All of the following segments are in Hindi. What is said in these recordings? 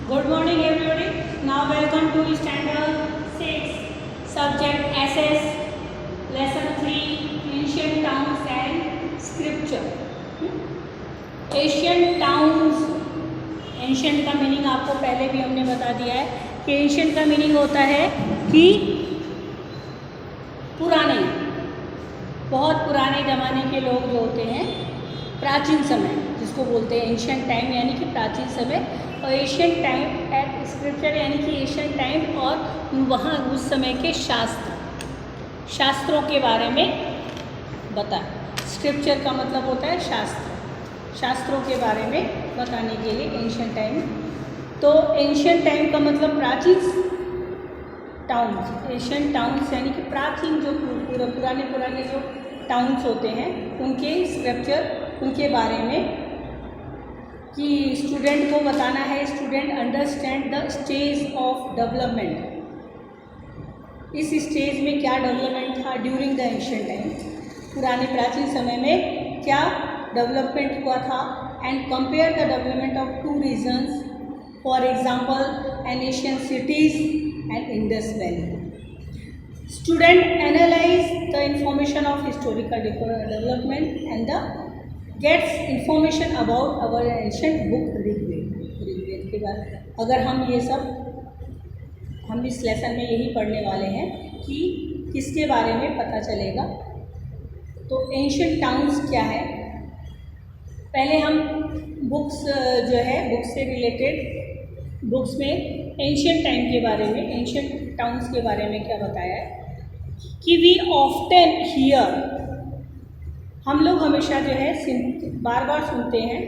Good morning everybody. Now welcome to standard 6 subject SS lesson 3 ancient towns and scripture. Asian towns, ancient का मीनिंग आपको पहले भी हमने बता दिया है कि एंशियंट का मीनिंग होता है कि पुराने, बहुत पुराने ज़माने के लोग जो होते हैं, प्राचीन समय जिसको बोलते हैं एंशियंट टाइम, यानी कि प्राचीन समय। और एशियन टाइम एट स्क्रिप्चर यानी कि एशियन टाइम, और वहाँ उस समय के शास्त्रों के बारे में बता। स्क्रिप्चर का मतलब होता है शास्त्रों के बारे में बताने के लिए एंशियंट टाइम। तो एंशियंट टाइम का मतलब प्राचीन टाउन्स, एशियन टाउन्स यानी कि प्राचीन जो पुराने जो टाउन्स होते हैं उनके स्क्रिप्चर, उनके बारे में कि स्टूडेंट को बताना है। Student understand the stage of development, इस स्टेज में क्या डेवलपमेंट था ड्यूरिंग द एंशियंट टाइम, पुराने प्राचीन समय में क्या डेवलपमेंट हुआ था। And compare the development of two regions, for example Asian cities and Indus valley. Student analyse the information of historical development and the gets information about our ancient book Rigveda के बाद। अगर हम ये सब हम इस लेसन में यही पढ़ने वाले हैं कि किसके बारे में पता चलेगा। तो एंशियंट टाउन्स क्या है, पहले हम बुक्स जो है बुक्स से रिलेटेड, बुक्स में एंशियंट टाइम के बारे में, एंशियंट टाउन्स के बारे में क्या बताया है कि वी ऑफ्टन हियर, हम लोग हमेशा जो है बार बार सुनते हैं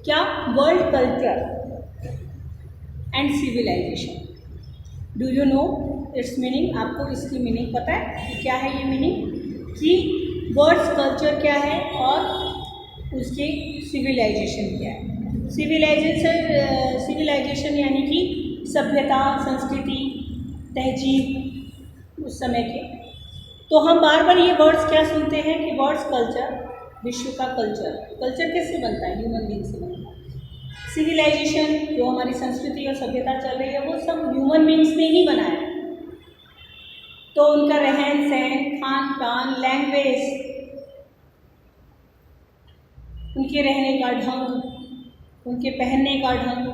क्या, world culture and civilisation. Do you know its meaning, आपको इसकी मीनिंग पता है कि क्या है ये मीनिंग, कि वर्ल्ड कल्चर क्या है और उसके सिविलाइजेशन क्या है। सिविलाइजेशन यानी कि सभ्यता, संस्कृति, तहजीब उस समय के। तो हम बार बार ये वर्ड्स क्या सुनते हैं कि वर्ड्स कल्चर, विश्व का कल्चर किससे बनता है, ह्यूमन बींग से बनता है। सिविलाइजेशन जो हमारी संस्कृति और सभ्यता चल रही है वो सब ह्यूमन बींग्स ने ही बनाया है। तो उनका रहन सहन, खान पान, लैंग्वेज, उनके रहने का ढंग, उनके पहनने का ढंग,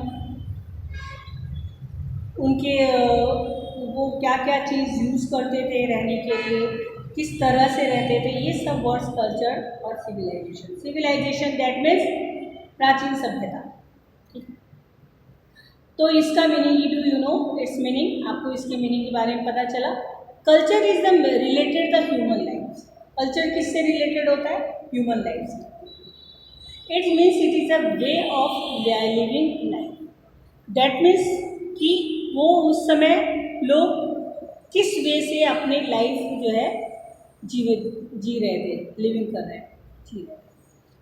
उनके वो क्या क्या चीज़ यूज़ करते थे रहने के लिए, किस तरह से रहते थे, ये सब वर्ड्स कल्चर और सिविलाइजेशन। सिविलाइजेशन दैट मीन्स प्राचीन सभ्यता, ठीक। तो इसका meaning, do you know its meaning, आपको इसके मीनिंग के बारे में पता चला। Culture is the related the human life, culture किससे रिलेटेड होता है, ह्यूमन लाइफ से। It means it is a way of living life, that means कि वो उस समय लोग किस वे से अपने लाइफ जो है जी रहे थे, लिविंग कर रहे हैं, ठीक है।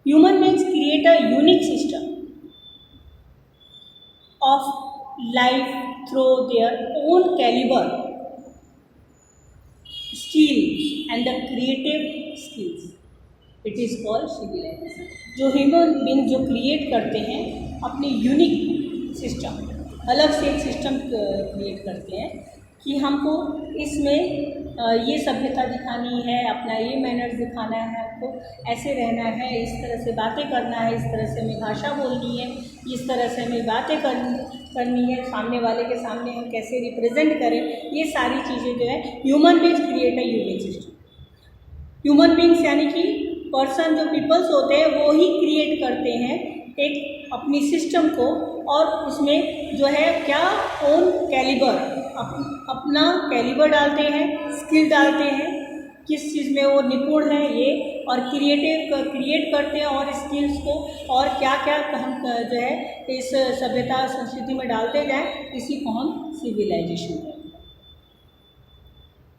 Human beings create a unique system of life through their own calibre, skill and the creative skills, it is called civilisation. जो ह्यूमन बींग जो क्रिएट करते हैं अपनी यूनिक सिस्टम, अलग से एक सिस्टम क्रिएट करते हैं कि हमको इसमें ये सभ्यता दिखानी है, अपना ये मैनर्स दिखाना है, आपको ऐसे रहना है, इस तरह से बातें करना है, इस तरह से हमें भाषा बोलनी है, इस तरह से हमें बातें करनी है, सामने वाले के सामने हम कैसे रिप्रेजेंट करें, ये सारी चीज़ें जो है human beings create a unique system. Human beings यानी कि पर्सन, जो पीपल्स होते हैं वो ही क्रिएट करते हैं एक अपनी सिस्टम को, और उसमें जो है क्या, ओन कैलिबर, अपना कैलिबर डालते हैं, स्किल डालते हैं, किस चीज़ में वो निपुण है ये, और क्रिएट करते हैं और स्किल्स को, और क्या क्या हम जो है इस सभ्यता संस्कृति में डालते जाएं, इसी को हम सिविलाइजेशन कहते हैं,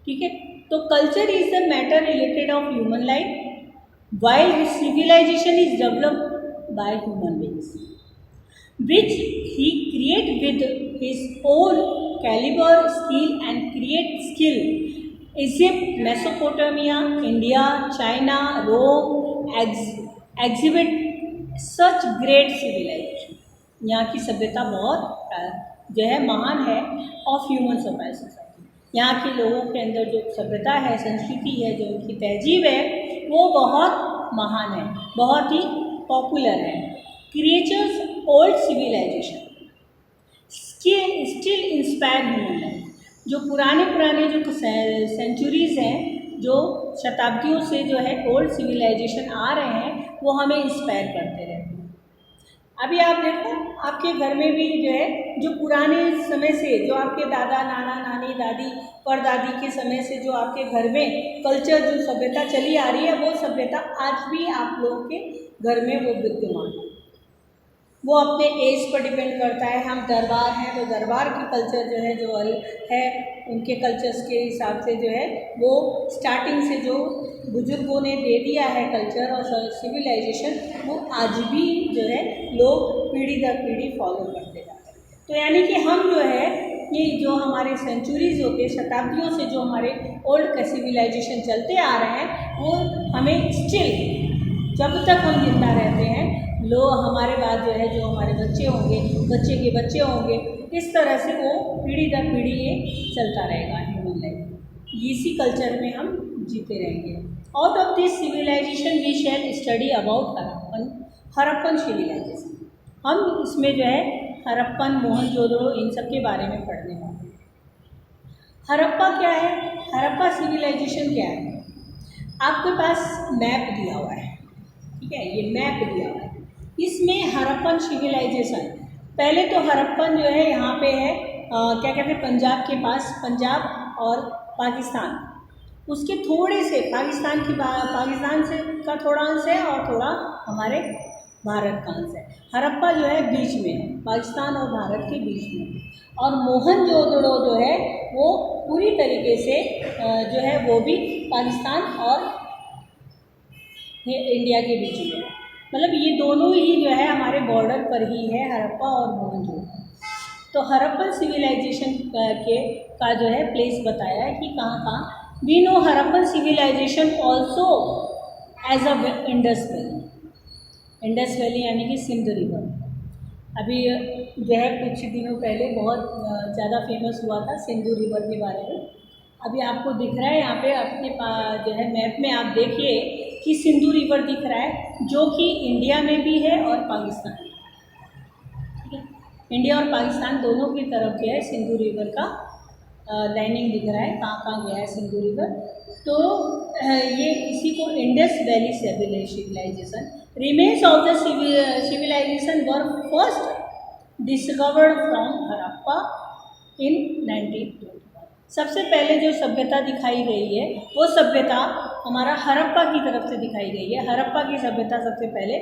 ठीक है। तो culture is the matter related of human life, while his civilization is developed by human beings, which he create with his own caliber, skill and create skill. Egypt, Mesopotamia, India, China, Rome exhibit such great civilization. यहाँ की सभ्यता बहुत जो है महान है ऑफ ह्यूमन सोसाइटी। यहाँ के लोगों के अंदर जो सभ्यता है, संस्कृति है, जो उनकी तहजीब है, वो बहुत महान है, बहुत ही पॉपुलर है। Creatures old civilisation still inspire human life. जो पुराने जो सेंचुरीज़ हैं, जो शताब्दियों से जो है ओल्ड सिविलाइजेशन आ रहे हैं, वो हमें इंस्पायर करते रहते हैं। अभी आप देखो, आपके घर में भी जो है, जो पुराने समय से, जो आपके दादा नाना नानी दादी परदादी के समय से जो आपके घर में कल्चर, जो सभ्यता चली आ रही है, वो सभ्यता आज भी आप लोगों के घर में वो विद्यमान है। वो अपने एज पर डिपेंड करता है। हम दरबार हैं तो दरबार की कल्चर जो है, जो है उनके कल्चर्स के हिसाब से जो है, वो स्टार्टिंग से जो बुजुर्गों ने दे दिया है कल्चर और सिविलाइजेशन, वो आज भी जो है लोग पीढ़ी दर पीढ़ी फॉलो करते जा रहे हैं। तो यानी कि हम जो है, ये जो हमारे सेंचुरीज होते, शताब्दियों से जो हमारे ओल्ड का सिविलाइजेशन चलते आ रहे हैं, वो हमें स्टिल, जब तक हम जिंदा रहते हैं, लोग हमारे बाद जो है, जो हमारे बच्चे होंगे, बच्चे के बच्चे होंगे, इस तरह से वो पीढ़ी दर पीढ़ी ये चलता रहेगा ह्यूमन लाइफ। इसी कल्चर में हम जीते रहेंगे। Out of this civilisation we shall study about Harappan civilisation. हम इसमें जो है हड़प्पन, मोहनजोदड़ो, इन सब के बारे में पढ़ने वाले हैं। हड़प्पा क्या है? हड़प्पा सिविलाइजेशन क्या है? आपके पास मैप दिया हुआ है, ठीक है, ये मैप दिया हुआ है। इसमें हड़प्पन सिविलाइजेशन, पहले तो हड़प्पन जो है यहाँ पे है, क्या कहते हैं, पंजाब के पास, पंजाब और पाकिस्तान, उसके थोड़े से पाकिस्तान से का थोड़ा अंश है और थोड़ा हमारे भारत का अंश है। हड़प्पा जो है बीच में है, पाकिस्तान और भारत के बीच में। और मोहनजोदड़ो जो है वो पूरी तरीके से जो है वो भी पाकिस्तान और इंडिया के बीच में है। मतलब ये दोनों ही जो है हमारे बॉर्डर पर ही है, हड़प्पा और मोहनजोदड़ो। तो हड़प्पन सिविलाइजेशन का जो है प्लेस बताया है कि कहाँ कहाँ। We know Harappan civilisation also as a Indus valley. Indus valley यानी कि सिंध रिवर। अभी जो है कुछ दिनों पहले बहुत ज़्यादा फेमस हुआ था सिंधु रिवर के बारे में। अभी आपको दिख रहा है यहाँ पे अपने जो है मैप में, आप देखिए कि सिंधु रिवर दिख रहा है, जो कि इंडिया में भी है और पाकिस्तान, ठीक है, इंडिया और पाकिस्तान दोनों की तरफ जो है सिंधु रिवर का लाइनिंग दिख रहा है, कहाँ कहाँ गया है सिंधु रिवर। तो ये इसी को Indus valley civilization. Remains of the civilization were first discovered from Harappa in 1920। सबसे पहले जो सभ्यता दिखाई गई है वो सभ्यता हमारा हड़प्पा की तरफ से दिखाई गई है। हड़प्पा की सभ्यता सबसे पहले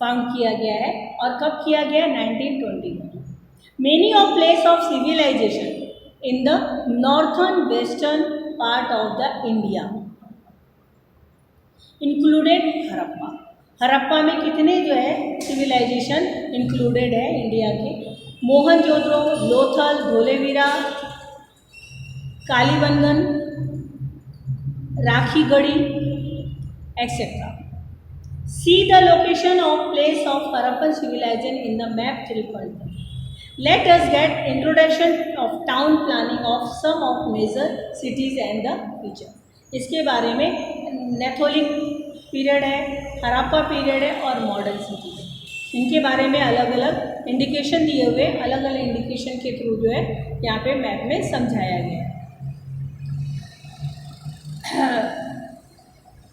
फाउंड किया गया है, और कब किया गया? 1920 में। Many of place of civilization in the northern western part of the India included Harappa. Harappa में कितने जो है सिविलाइजेशन इंक्लूडेड है इंडिया के? Mohenjodaro, Lothal, Dholavira, Kalibangan, Rakhigarhi, etcetera. See the location of place of Harappan civilization in the map 3.1. Let us get introduction of town planning of some of major cities and the feature. इसके बारे में नेथोलिक पीरियड है, हड़प्पा पीरियड है और मॉडर्न सिटीज, इनके बारे में अलग अलग इंडिकेशन दिए हुए, अलग अलग इंडिकेशन के थ्रू जो है यहाँ पे मैप में समझाया गया है।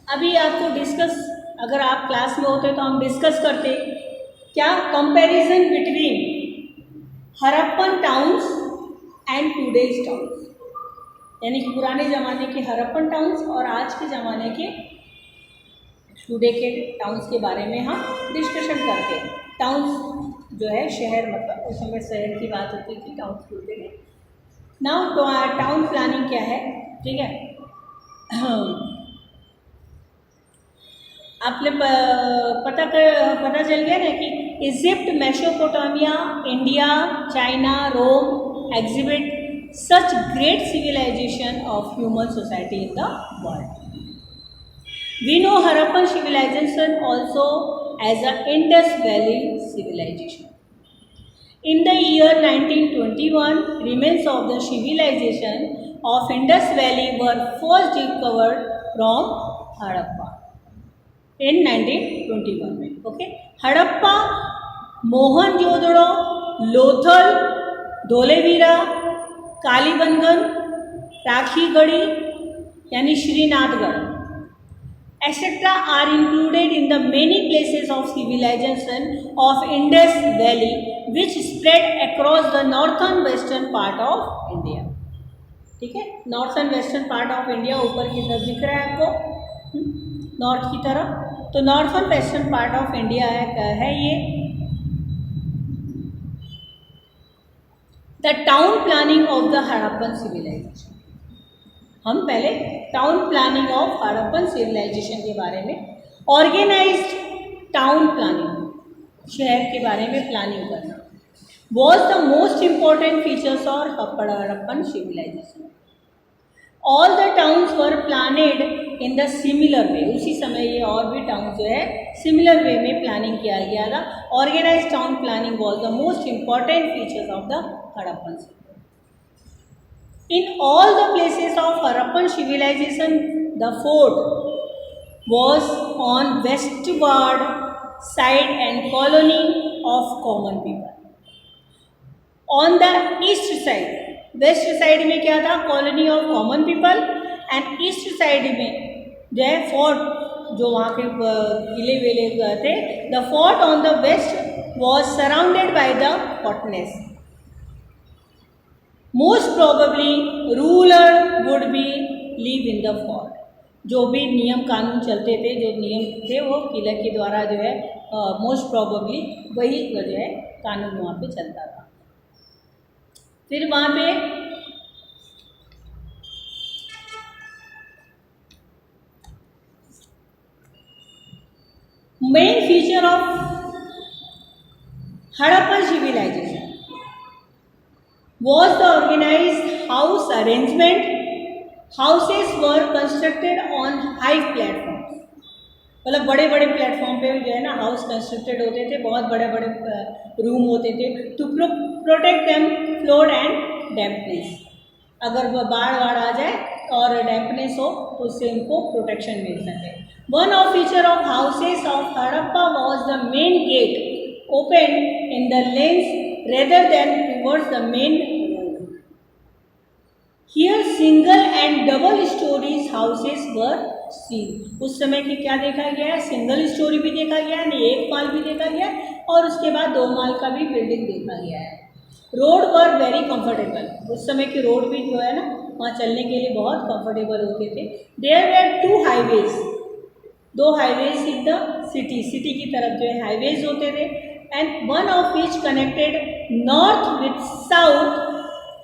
अभी आपको डिस्कस, अगर आप क्लास में होते तो हम डिस्कस करते क्या comparison between Harappan towns and today's towns, यानी कि पुराने ज़माने के हड़प्पन टाउन्स और आज के ज़माने के टुडे के टाउन्स के बारे में हम डिस्कशन करते हैं। टाउन्स जो है शहर, मतलब उस समय शहर की बात होती थी, टाउन्स बोलते हैं। नाउ टाउन प्लानिंग क्या है, ठीक है, आपने पता चल गया ना कि Egypt, Mesopotamia, India, China, Rome exhibit such great civilisation of human society in the world. We know Harappan civilisation also as a Indus valley civilisation. In the year 1921, remains of the civilization of Indus Valley were first discovered from Harappa in 1921 में. Okay, हड़प्पा, मोहनजोदड़ो, लोथल, धोलेवीरा, कालीबंगन, राखीगढ़ी यानी श्रीनाथगढ़ etc. are included in the many places of civilization of Indus Valley which spread across the northern western part of India. ठीक है, northern western part of India ऊपर की तरफ दिख रहा है आपको, नॉर्थ की तरफ. तो northern western part of India है ये. The town planning of the Harappan civilisation. हम पहले town planning of Harappan civilisation के बारे में, ऑर्गेनाइज्ड टाउन प्लानिंग, शहर के बारे में प्लानिंग करना, was the most important features और Harappan civilization. All the towns were planned in the similar way. उसी समय ये और भी टाउन जो है सिमिलर वे में प्लानिंग किया गया था. Organised town planning was the most important features of the Harappan civilisation. In all the places of Harappan civilization, the fort was on westward side and colony of common people. On the east side, west side में क्या था, colony of common people, and east side में जो है fort, जो वहाँ के किले वेले थे, the fort on the west was surrounded by the fortress. Most probably ruler would be live in the fort. जो भी नियम कानून चलते थे, जो नियम थे वो किले के द्वारा जो है मोस्ट प्रोबेबली वही जो है कानून वहाँ पे चलता था. फिर वहाँ पे main feature of Harappan civilisation was the organized house arrangement. Houses were constructed on high platforms. मतलब बड़े बड़े प्लेटफॉर्म पे जो है ना हाउस कंस्ट्रक्टेड होते थे, बहुत बड़े बड़े रूम होते थे to protect them flood and dampness. अगर वह बाढ़ आ जाए और डैम्पनेस हो तो उससे उनको प्रोटेक्शन मिल सके. One of feature of houses of Harappa was the main gate open in the lanes rather than towards the main road. Here single and double stories houses were seen. उस समय की क्या देखा गया है, सिंगल स्टोरी भी देखा गया है, एक माल भी देखा गया और उसके बाद 2 माल का भी बिल्डिंग देखा गया है. Road were very comfortable. उस समय की रोड भी जो है ना वहाँ चलने के लिए बहुत कंफर्टेबल होते थे. There were 2 highways, 2 highways in the city, city की तरफ जो है हाईवेज होते थे. And one of which connected north with south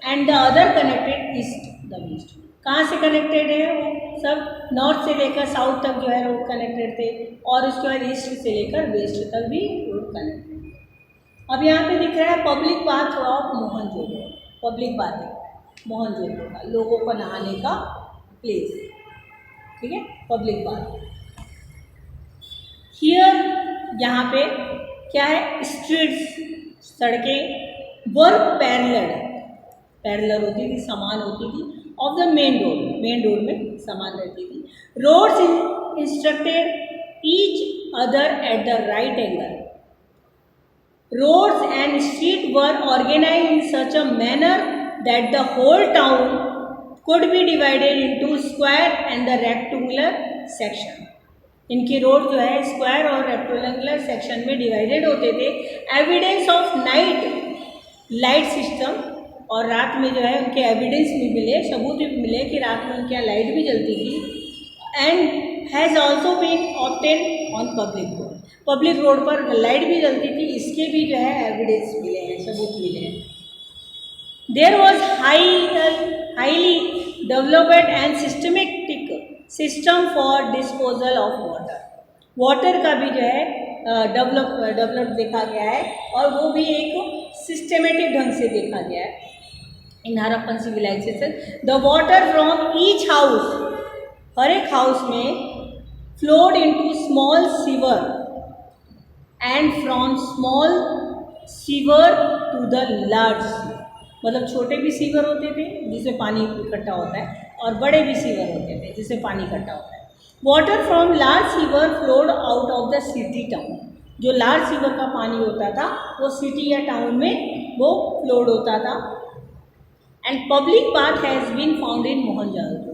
and the other connected east the west. कहाँ से कनेक्टेड है वो सब, नॉर्थ से लेकर साउथ तक जो है रोड कनेक्टेड थे और उसके बाद ईस्ट से लेकर वेस्ट तक भी रोड कनेक्टेड. अब यहाँ पे दिख रहा है public bath of Mohenjodaro. Public bath है मोहनजोदड़ो का, लोगों को नहाने का प्लेस. ठीक है, पब्लिक बाथ. हियर यहाँ पे क्या है, स्ट्रीट्स, सड़कें वर पैरेलल होती थी, समान होती थी, of the main road, main road में समान रहती थी. Roads instructed each other at the right angle. Roads and street were organised in such a manner that the whole town could be divided into square and the rectangular section. इनकी रोड जो है स्क्वायर और रेक्टेंगुलर सेक्शन में डिवाइडेड होते थे. Evidence of night light system, और रात में जो है उनके एविडेंस भी मिले, सबूत भी मिले कि रात में उनके यहाँ लाइट भी जलती थी. And has also been obtain on public road. Public road पर लाइट भी जलती थी, इसके भी जो है एविडेंस मिले हैं, सबूत मिले हैं. There was highly developed and systematic system for disposal of water. Water का भी जो है डेवलप देखा गया है और वो भी एक सिस्टमेटिक ढंग से देखा गया है in Harappan civilization. The water from each house, हर एक हाउस में flowed into small sewer and from small sewer to the large sea, मतलब छोटे भी सीवर होते थे जिससे पानी इकट्ठा होता है और बड़े भी सीवर होते थे जिससे पानी इकट्ठा होता है। Water from large sewer flowed out of the city town, जो लार्ज सीवर का पानी होता था वो सिटी या टाउन में वो फ्लोड होता था। And public bath has been found in Mohenjodaro.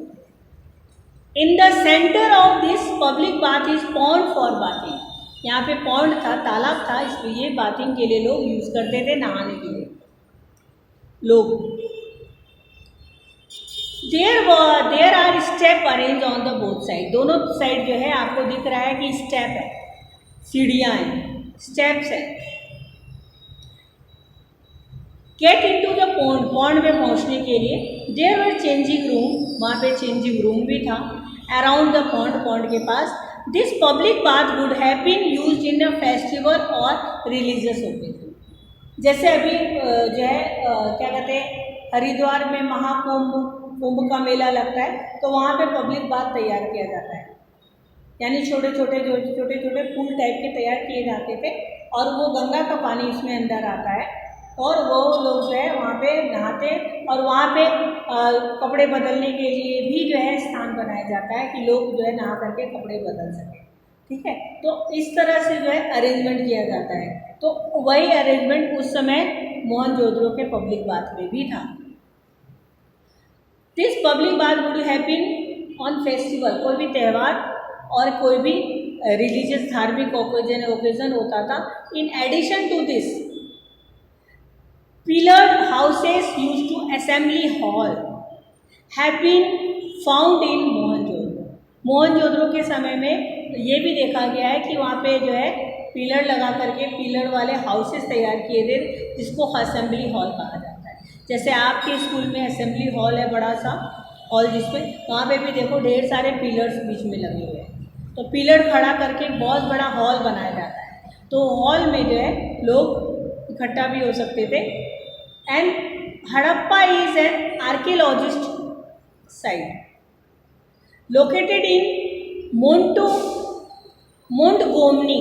In the centre of this public bath is pond for bathing, यहाँ पे पॉन्ड था, तालाब था, इसलिए बाथिंग के लिए लोग यूज़ करते थे, नहाने के लिए लोग। There are step arrange on the both side, दोनों साइड जो है आपको दिख रहा है कि स्टेप है, सीढ़ियाँ हैं, स्टेप्स है। Get in to the pond, pond में पहुँचने के लिए देयर वर चेंजिंग रूम, वहाँ पे चेंजिंग रूम भी था अराउंड द पॉन्ड, पॉन्ड के पास। This public bath would have been used in a festival और रिलीजियस ओकेजन, जैसे अभी जो है क्या कहते हैं हरिद्वार में महाकुंभ, कुंभ का मेला लगता है तो वहाँ पे पब्लिक बाथ तैयार किया जाता है, यानी छोटे छोटे पूल टाइप के तैयार किए जाते थे और वो गंगा का पानी इसमें अंदर आता है और वो लोग जो है वहाँ पे नहाते और वहाँ पे कपड़े बदलने के लिए भी जो है स्थान बनाया जाता है कि लोग जो है नहा करके कपड़े बदल सकें, ठीक है। तो इस तरह से जो है अरेंजमेंट किया जाता है, तो वही अरेंजमेंट उस समय मोहनजोदड़ो के पब्लिक बाथ में भी था। This public bath would have been on festival, कोई भी त्यौहार और कोई भी रिलीजियस धार्मिक ओकेजन होता था। In addition to this pillared houses used to assembly hall have been found in Mohenjodaro. Mohenjodaro के समय में ये भी देखा गया है कि वहाँ पे जो है पिलर लगा करके पिलर वाले हाउसेस तैयार किए थे जिसको असेंबली हॉल कहा जाता है। जैसे आपके स्कूल में असेंबली हॉल है, बड़ा सा हॉल, जिसमें वहाँ पे भी देखो ढेर सारे पिलर्स बीच में लगे हुए हैं, तो पिलर खड़ा करके बहुत बड़ा हॉल बनाया जाता है, तो हॉल में जो है लोग इकट्ठा भी हो सकते थे। And Harappa is an archaeologist site located in Montgomery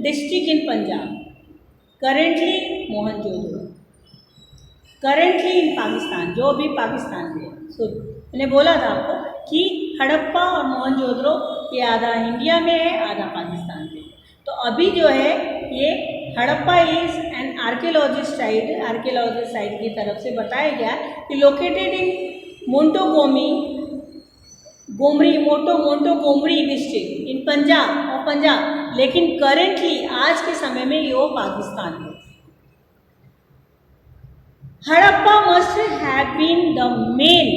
district in Punjab, currently Mohenjodaro, currently in Pakistan, जो भी पाकिस्तान में है। सो मैंने बोला था आपको कि हड़प्पा और मोहनजोदड़ो ये आधा इंडिया में है, आधा पाकिस्तान में है। तो अभी जो है ये Harappa is an archaeologist site की तरफ से बताया गया कि located in Montgomery district in Punjab, लेकिन करेंटली आज के समय में ये वो पाकिस्तान में। Harappa must have been the main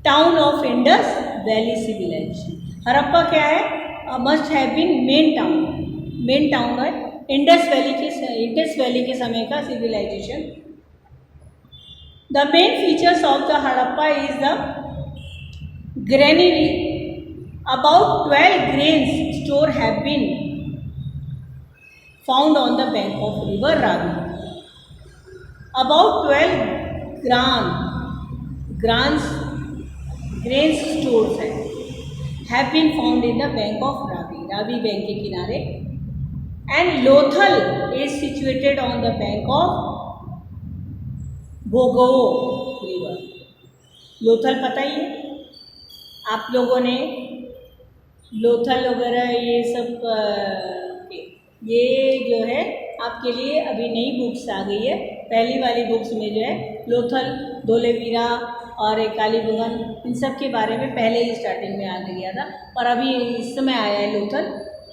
town of Indus valley civilisation. Harappa क्या है, must have been main town है इंडस वैली के समय का civilisation. The main features of the Harappa is the granary, about 12 grains store have been found on the bank of river Ravi. About 12 grains stores have been found in the bank of Ravi bank के किनारे। And Lothal is situated on the bank of Bhogao river. Lothal पता ही है आप लोगों ने, लोथल वगैरह ये सब ये जो है आपके लिए अभी नई बुक्स आ गई है। पहली वाली बुक्स में जो है लोथल, धोलेवीरा और कालीबंगन, इन सब के बारे में पहले ही स्टार्टिंग में आ गया था, और अभी इस समय आया है Lothal.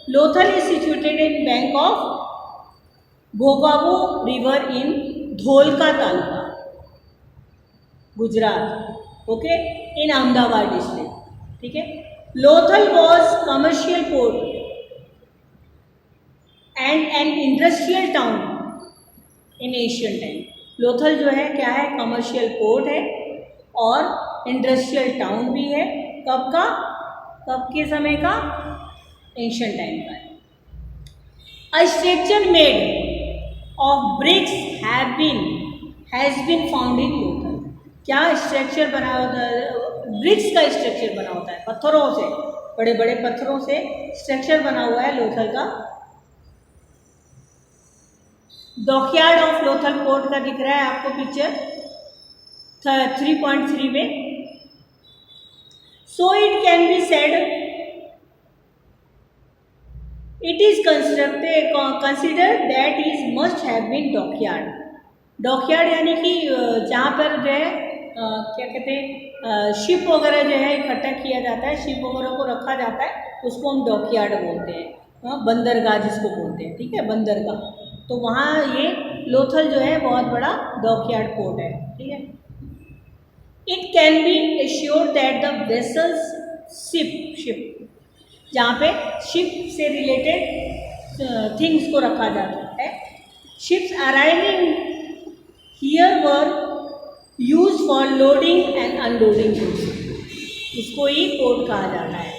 Lothal is situated in bank of Bhogavo river in Dholka taluka, Gujarat, okay, in Ahmedabad district, ठीक है। Lothal was commercial port and an industrial town in Asian time. Lothal जो है क्या है, कमर्शियल पोर्ट है और इंडस्ट्रियल टाउन भी है। कब का, कब के समय का, एशियन टाइम का। A structure made of bricks has been found in Lothal. क्या स्ट्रक्चर बना होता है, ब्रिक्स का स्ट्रक्चर बना होता है, पत्थरों से, बड़े बड़े पत्थरों से स्ट्रक्चर बना हुआ है लोथल का। डॉकयार्ड ऑफ लोथल पोर्ट का दिख रहा है आपको पिक्चर 3.3 में। So it can be said it is consider that is must have been dockyard. Dockyard यानी कि जहाँ पर जो है क्या कहते हैं शिप वगैरह जो है इकट्ठा किया जाता है, शिप वगैरह को रखा जाता है, उसको हम डॉकयार्ड बोलते हैं। बंदरगाह जिसको बोलते हैं, ठीक है, बंदरगाह। तो वहाँ ये लोथल जो है बहुत बड़ा डॉकयार्ड पोर्ट है, ठीक है। It can be assured that the vessels ship जहाँ पे शिप से रिलेटेड थिंग्स को रखा जाता है। Ships arriving here were use for loading and unloading goods, इसको ही पोर्ट कहा जाता है,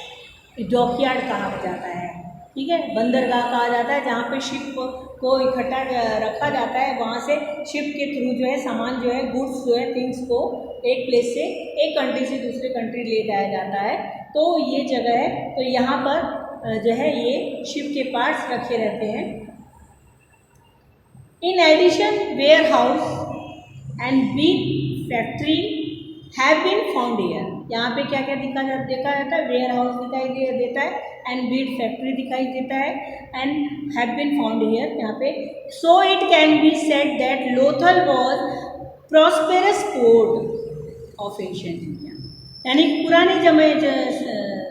डॉकयार्ड कहा जाता है, ठीक है। बंदरगाह कहा जाता है जहाँ पे शिप को इकट्ठा रखा जाता है, वहाँ से शिप के थ्रू जो है सामान जो है गुड्स जो है थिंग्स को एक प्लेस से एक कंट्री से दूसरे कंट्री ले जाया जाता है। तो ये जगह है, तो यहाँ पर जो है ये शिप के पार्ट्स रखे रहते हैं। In addition warehouse and big factory have been found here. यहाँ पे क्या क्या देखा जाता है, वेयर हाउस दिखाई देता है एंड बीड फैक्ट्री दिखाई देता है and have been found here यहाँ पे। So it can be said that Lothal was prosperous port of ancient India, यानी पुराने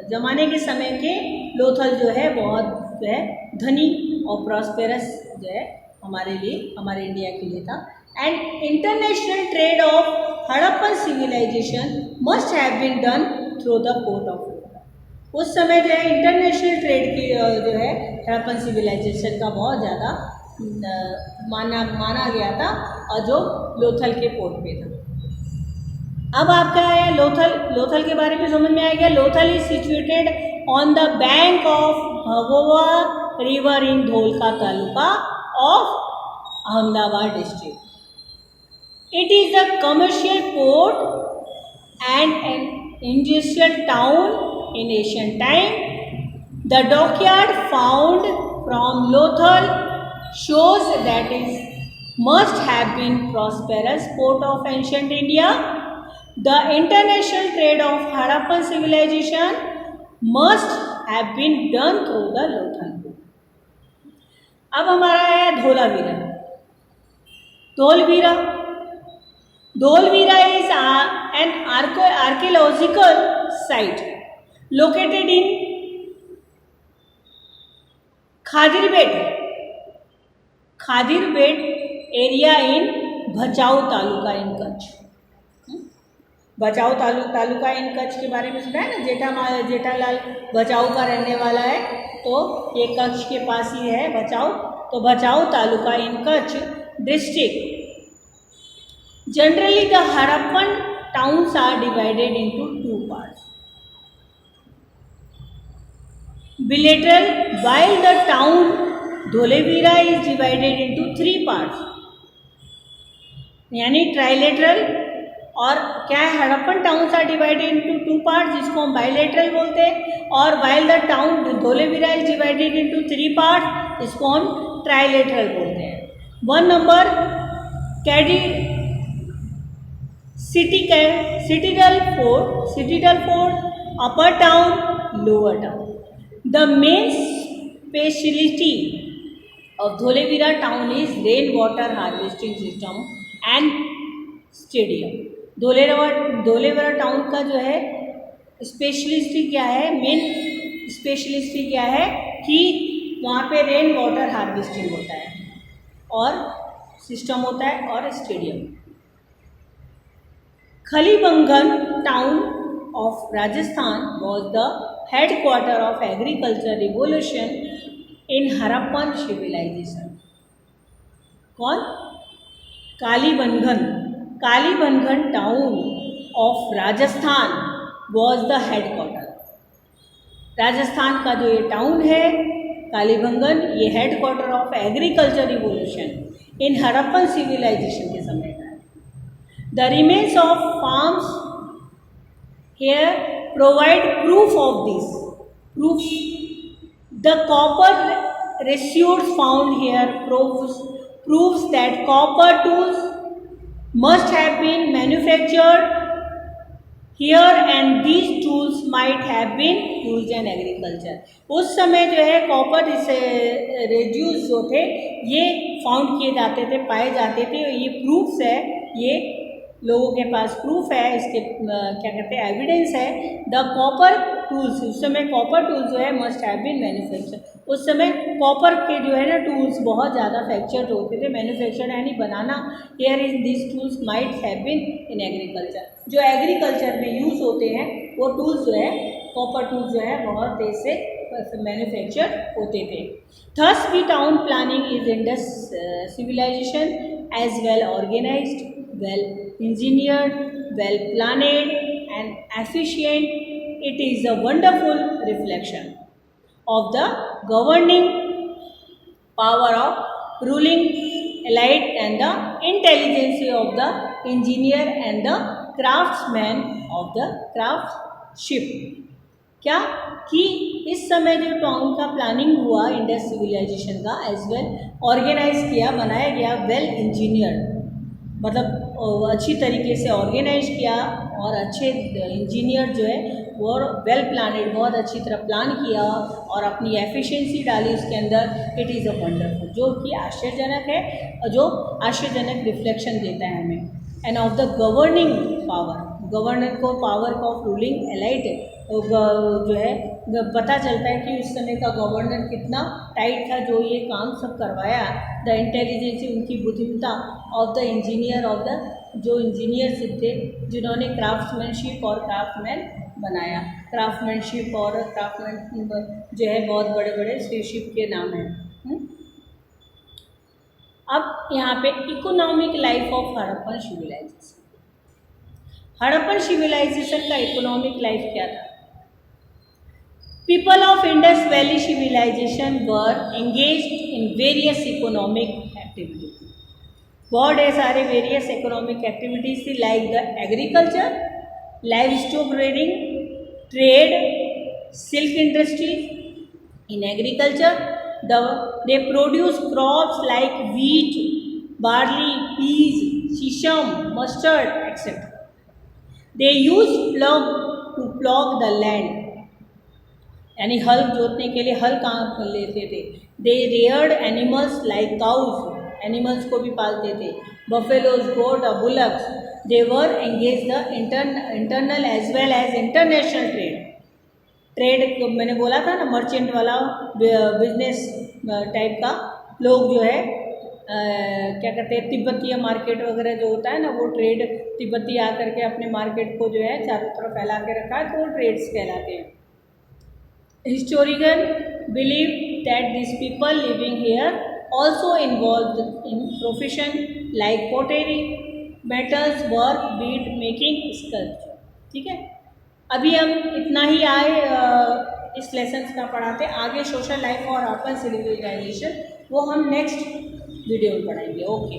जमाने के समय के लोथल जो है बहुत जो है धनी और प्रॉस्पेरस जो है हमारे लिए, हमारे इंडिया के लिए था। And international trade of Harappan civilisation must have been done through the port of Lothal. उस समय जो है इंटरनेशनल ट्रेड की जो है हड़प्पन सिविलाइजेशन का बहुत ज़्यादा माना गया था और जो लोथल के पोर्ट पे था। अब आपका है लोथल के बारे में समझ में आ गया। Lothal is situated on the bank of Bhogavo river in Dholka taluka of Ahmedabad district. It is a commercial port and an industrial town in ancient time. The dockyard found from Lothal shows that it must have been prosperous port of ancient India. The international trade of Harappan civilization must have been done through the Lothal port. अब हमारा है Dholavira. Dholvira is an archaeological site located in Khadirabad area in Bhachau taluka in Kutch. बचाऊ तालुका इन कच्छ के बारे में सुना है ना, जेठालाल बचाऊ का रहने वाला है, तो ये कच्छ के पास ही है बचाऊ। तो Bachau taluka in Kutch district. Generally, the Harappan towns are divided into two parts. Bilateral, while the town Dholevira is divided into three parts. यानी ट्राइलेटरल, और क्या है Harappan towns are divided into two parts जिसको हम बाइलेटरल बोलते हैं, और while the town Dholevira is divided into three parts इसको हम ट्राइलेटरल बोलते हैं। 1 number Citadel Fort, upper town, lower town. The main specialty of Dholevira town is rainwater harvesting system and stadium. Dholavira town का जो है स्पेशलिस्टी क्या है, मेन स्पेशलिस्टी क्या है कि वहाँ पे रेन वाटर हार्वेस्टिंग होता है और सिस्टम होता है और stadium. Kalibangan town of Rajasthan was the headquarter of agriculture revolution in Harappan civilization. कौन? Kalibangan town of Rajasthan was the headquarter. Rajasthan का जो ये टाउन है कालीबंगन, ये headquarter of agriculture revolution in Harappan civilisation के समय का है। The remains of farms here provide proof of this. The copper residues found here proves that copper tools must have been manufactured here and these tools might have been used in agriculture. उस समय जो है कॉपर रेड्यूस जो थे ये फाउंड किए जाते थे, पाए जाते थे, और ये प्रूफ्स है, ये लोगों के पास प्रूफ है, इसके क्या कहते हैं एविडेंस है। द कॉपर टूल्स, उस समय कॉपर टूल्स जो है मस्ट हैव बीन मैन्युफैक्चर, उस समय कॉपर के जो है ना टूल्स बहुत ज़्यादा फैक्चर्ड होते थे, मैन्युफैक्चर यानी बनाना। Here is this tools might have been in agriculture, जो एग्रीकल्चर में यूज़ होते हैं वो टूल्स जो है कॉपर टूल्स जो है बहुत देर से मैन्युफैक्चर होते थे। Thus we town planning is Indus civilisation as well organised, well engineered, well planned and efficient. It is a wonderful reflection of the governing power of ruling elite and the intelligence of the engineer and the craftsman of the craftsmanship. क्या कि इस समय जो टाउन का प्लानिंग हुआ इंडस सिविलाइजेशन का एज वेल ऑर्गेनाइज किया, बनाया गया, वेल इंजीनियर्ड मतलब अच्छी तरीके से ऑर्गेनाइज किया, और अच्छे इंजीनियर जो है वो वेल प्लानेड, बहुत अच्छी तरह प्लान किया और अपनी एफिशिएंसी डाली उसके अंदर। इट इज़ अ वंडरफुल, जो कि आश्चर्यजनक है और जो आश्चर्यजनक रिफ्लेक्शन देता है हमें। End of the governing power, governor को पावर ऑफ रूलिंग एलाइट जो है पता चलता है कि उस समय का गवर्नर कितना टाइट था जो ये काम सब करवाया। द इंटेलिजेंसी, उनकी बुद्धिमत्ता, of the engineer, of the जो इंजीनियरशिप थे जिन्होंने क्राफ्ट्समैनशिप और क्राफ्टमैन बनाया। क्राफ्टमैनशिप और क्राफ्टमैन जो है बहुत बड़े बड़े स्पेसशिप के नाम हैं। अब यहाँ पे economic life of Harappan civilisation. Harappan civilisation का इकोनॉमिक लाइफ क्या था? People of Indus Valley civilization were engaged in various economic activities. बहुत सारे various economic activities थी, like the agriculture, livestock rearing, trade, silk industries. In agriculture, they produce crops like wheat, barley, peas, sesame, mustard, etc. They use plough to plough the land. यानी हल जोतने के लिए हल काम लेते थे। They reared animals like cows, animals को भी पालते थे, बफेलोज, गोट और bullocks. They were engage the internal as well as international trade मैंने बोला था ना, मर्चेंट वाला बिजनेस टाइप का लोग जो है क्या कहते हैं, तिब्बतीय मार्केट वगैरह जो होता है ना, वो ट्रेड तिब्बती आकर के अपने मार्केट को जो है चारों तरफ फैला के रखा है, तो वो ट्रेड्स कहलाते हैं। Historians believe that these people living here also involved in profession like pottery, metals work, bead making, sculpture. ठीक है, अभी हम इतना ही आए इस लेसन का पढ़ाते। आगे सोशल लाइफ और अर्बन सिविलाइजेशन वो हम नेक्स्ट वीडियो में पढ़ाएंगे। ओके।